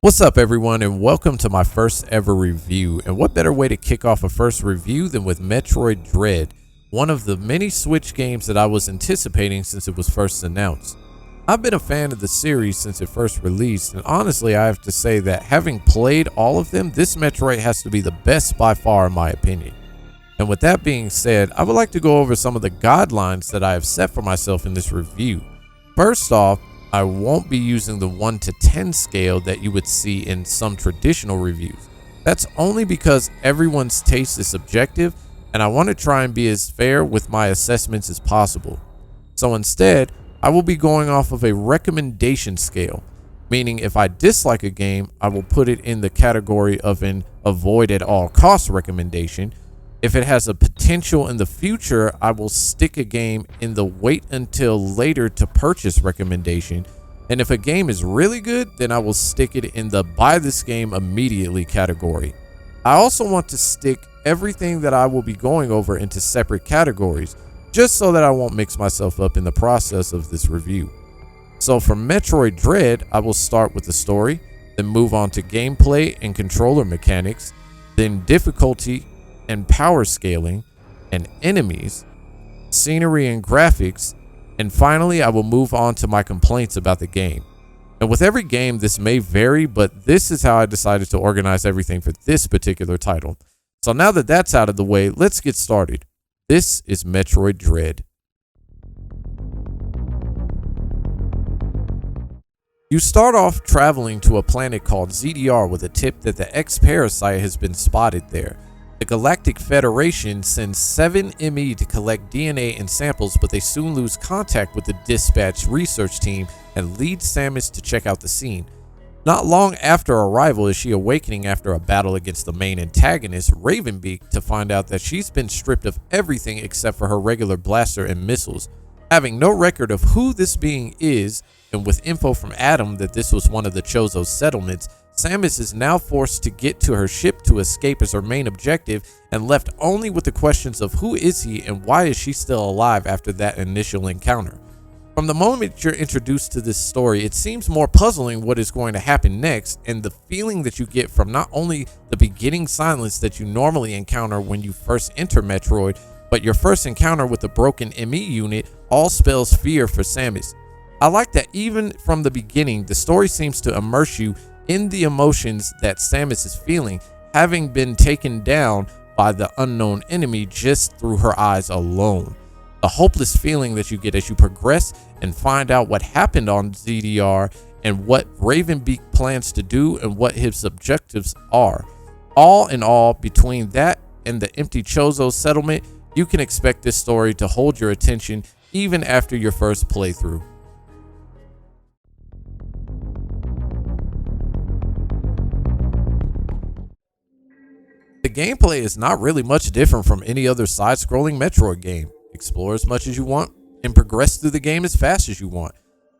What's up, everyone, and welcome to my first ever review. And what better way to kick off a first review than with Metroid Dread, one of the many Switch games that I was anticipating since it was first announced. I've been a fan of the series since it first released, and honestly, I have to say that having played all of them, this Metroid has to be the best by far in my opinion. And with that being said, I would like to go over some of the guidelines that I have set for myself in this review. First off, I won't be using the 1 to 10 scale that you would see in some traditional reviews. That's only because everyone's taste is subjective, and I want to try and be as fair with my assessments as possible. So instead, I will be going off of a recommendation scale, meaning if I dislike a game, I will put it in the category of an avoid at all costs recommendation. If it has a potential in the future, I will stick a game in the wait until later to purchase recommendation. And if a game is really good, then I will stick it in the buy this game immediately category. I also want to stick everything that I will be going over into separate categories, just so that I won't mix myself up in the process of this review. So for Metroid Dread, I will start with the story, then move on to gameplay and controller mechanics, then difficulty and power scaling, and enemies, scenery and graphics, and finally I will move on to my complaints about the game. And with every game this may vary, but this is how I decided to organize everything for this particular title. So now that that's out of the way, let's get started. This is Metroid Dread. You start off traveling to a planet called ZDR with a tip that the X-Parasite has been spotted there. The Galactic Federation sends 7 ME to collect DNA and samples, but they soon lose contact with the dispatched research team and lead Samus to check out the scene. Not long after arrival is she awakening after a battle against the main antagonist, Ravenbeak, to find out that she's been stripped of everything except for her regular blaster and missiles. Having no record of who this being is, and with info from Adam that this was one of the Chozo settlements, Samus is now forced to get to her ship to escape as her main objective, and left only with the questions of who is he and why is she still alive after that initial encounter. From the moment you're introduced to this story, it seems more puzzling what is going to happen next, and the feeling that you get from not only the beginning silence that you normally encounter when you first enter Metroid, but your first encounter with the broken ME unit all spells fear for Samus. I like that even from the beginning, the story seems to immerse you in the emotions that Samus is feeling, having been taken down by the unknown enemy just through her eyes alone. The hopeless feeling that you get as you progress and find out what happened on ZDR and what Ravenbeak plans to do and what his objectives are. All in all, between that and the empty Chozo settlement, you can expect this story to hold your attention even after your first playthrough. The gameplay is not really much different from any other side-scrolling Metroid game. Explore as much as you want and progress through the game as fast as you want.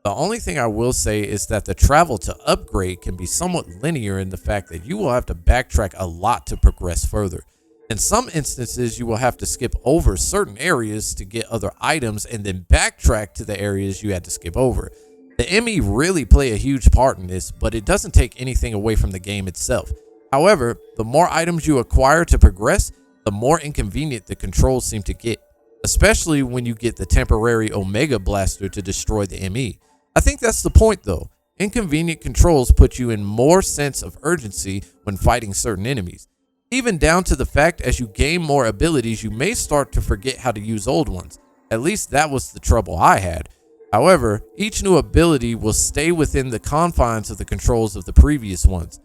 The only thing I will say is that the travel to upgrade can be somewhat linear in the fact that you will have to backtrack a lot to progress further. In some instances, you will have to skip over certain areas to get other items and then backtrack to the areas you had to skip over. The ME really play a huge part in this, but it doesn't take anything away from the game itself. However, the more items you acquire to progress, the more inconvenient the controls seem to get, especially when you get the temporary Omega Blaster to destroy the ME. I think that's the point though. Inconvenient controls put you in more sense of urgency when fighting certain enemies. Even down to the fact as you gain more abilities, you may start to forget how to use old ones. At least that was the trouble I had. However, each new ability will stay within the confines of the controls of the previous ones.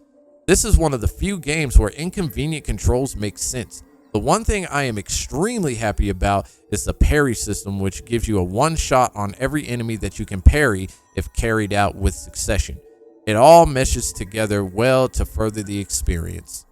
This is one of the few games where inconvenient controls make sense. The one thing I am extremely happy about is the parry system, which gives you a one shot on every enemy that you can parry if carried out with succession. It all meshes together well to further the experience.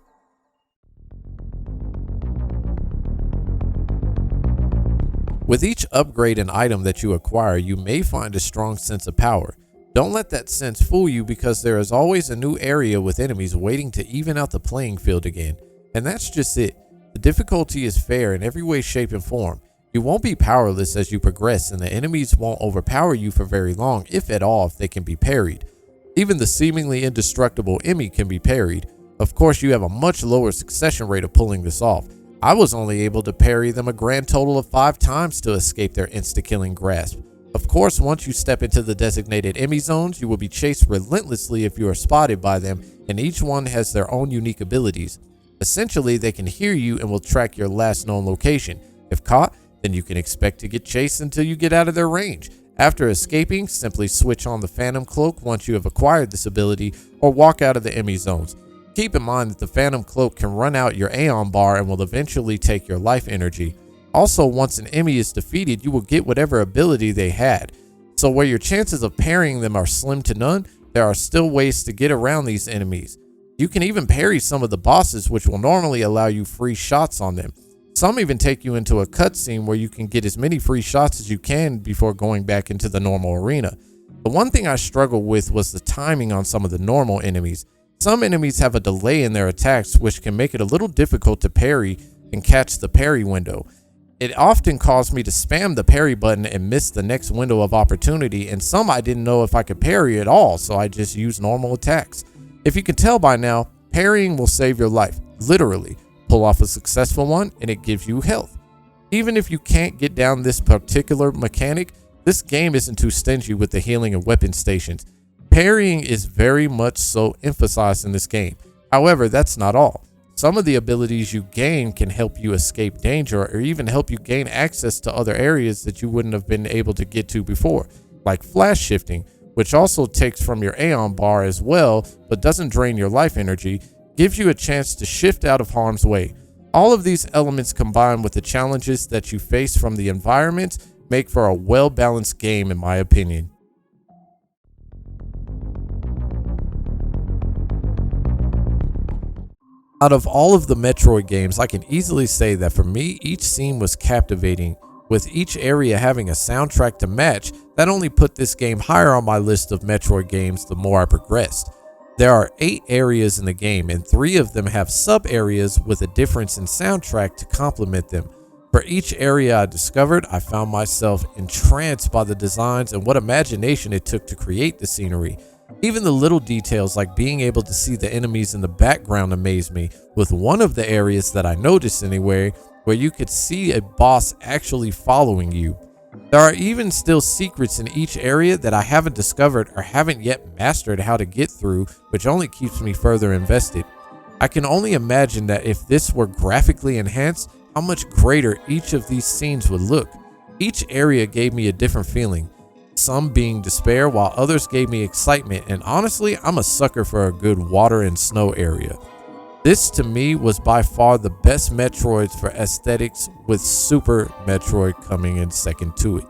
With each upgrade and item that you acquire, you may find a strong sense of power. Don't let that sense fool you, because there is always a new area with enemies waiting to even out the playing field again. And that's just it. The difficulty is fair in every way, shape, and form. You won't be powerless as you progress, and the enemies won't overpower you for very long, if at all, if they can be parried. Even the seemingly indestructible Emmy can be parried. Of course, you have a much lower succession rate of pulling this off. I was only able to parry them a grand total of 5 times to escape their insta-killing grasp. Of course, once you step into the designated Emmy zones, you will be chased relentlessly if you are spotted by them, and each one has their own unique abilities. Essentially, they can hear you and will track your last known location. If caught, then you can expect to get chased until you get out of their range. After escaping, simply switch on the Phantom Cloak once you have acquired this ability, or walk out of the Emmy zones. Keep in mind that the Phantom Cloak can run out your Aeon bar and will eventually take your life energy. Also, once an Emmy is defeated, you will get whatever ability they had. So where your chances of parrying them are slim to none, there are still ways to get around these enemies. You can even parry some of the bosses, which will normally allow you free shots on them. Some even take you into a cutscene where you can get as many free shots as you can before going back into the normal arena. The one thing I struggled with was the timing on some of the normal enemies. Some enemies have a delay in their attacks, which can make it a little difficult to parry and catch the parry window. It often caused me to spam the parry button and miss the next window of opportunity, and some I didn't know if I could parry at all, so I just used normal attacks. If you can tell by now, parrying will save your life, literally. Pull off a successful one and it gives you health. Even if you can't get down this particular mechanic, this game isn't too stingy with the healing and weapon stations. Parrying is very much so emphasized in this game. However, that's not all. Some of the abilities you gain can help you escape danger or even help you gain access to other areas that you wouldn't have been able to get to before, like flash shifting, which also takes from your Aeon bar as well, but doesn't drain your life energy, gives you a chance to shift out of harm's way. All of these elements combined with the challenges that you face from the environment make for a well-balanced game in my opinion. Out of all of the Metroid games, I can easily say that for me, each scene was captivating, with each area having a soundtrack to match. That only put this game higher on my list of Metroid games the more I progressed. There are 8 areas in the game, and 3 of them have sub-areas with a difference in soundtrack to complement them. For each area I discovered, I found myself entranced by the designs and what imagination it took to create the scenery. Even the little details like being able to see the enemies in the background amazed me, with one of the areas that I noticed anyway where you could see a boss actually following you. There are even still secrets in each area that I haven't discovered or haven't yet mastered how to get through, which only keeps me further invested. I can only imagine that if this were graphically enhanced, how much greater each of these scenes would look. Each area gave me a different feeling, some being despair while others gave me excitement, and honestly, I'm a sucker for a good water and snow area. This to me was by far the best Metroids for aesthetics, with Super Metroid coming in second to it.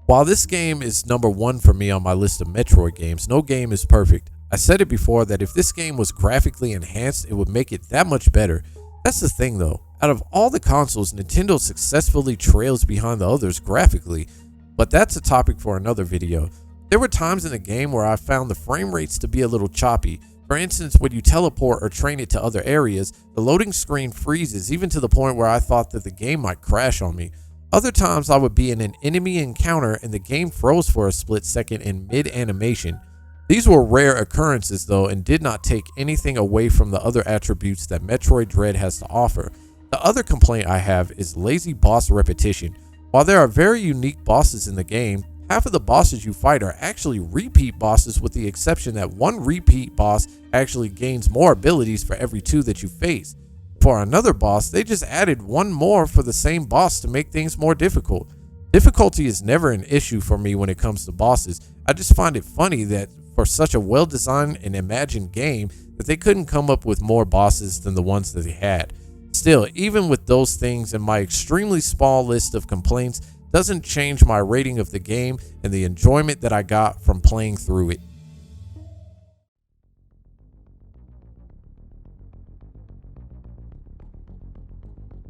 While this game is number 1 for me on my list of Metroid games, no game is perfect. I said it before that if this game was graphically enhanced, it would make it that much better. That's the thing though, out of all the consoles, Nintendo successfully trails behind the others graphically, but that's a topic for another video. There were times in the game where I found the frame rates to be a little choppy. For instance, when you teleport or train it to other areas, the loading screen freezes, even to the point where I thought that the game might crash on me. Other times I would be in an enemy encounter and the game froze for a split second in mid-animation. These were rare occurrences though, and did not take anything away from the other attributes that Metroid Dread has to offer. The other complaint I have is lazy boss repetition. While there are very unique bosses in the game, half of the bosses you fight are actually repeat bosses, with the exception that one repeat boss actually gains more abilities for every 2 that you face. For another boss, they just added 1 more for the same boss to make things more difficult. Difficulty is never an issue for me when it comes to bosses. I just find it funny that for such a well-designed and imagined game that they couldn't come up with more bosses than the ones that they had. Still, even with those things and my extremely small list of complaints doesn't change my rating of the game and the enjoyment that I got from playing through it.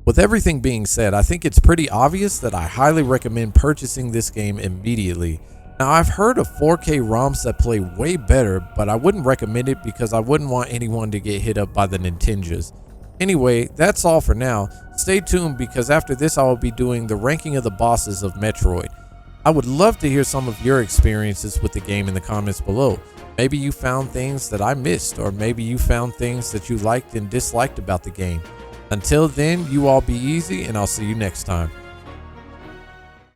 With everything being said, I think it's pretty obvious that I highly recommend purchasing this game immediately. Now, I've heard of 4K ROMs that play way better, but I wouldn't recommend it because I wouldn't want anyone to get hit up by the Nintenjas. Anyway, that's all for now. Stay tuned because after this I will be doing the ranking of the bosses of Metroid. I would love to hear some of your experiences with the game in the comments below. Maybe you found things that I missed, or maybe you found things that you liked and disliked about the game. Until then, you all be easy, and I'll see you next time.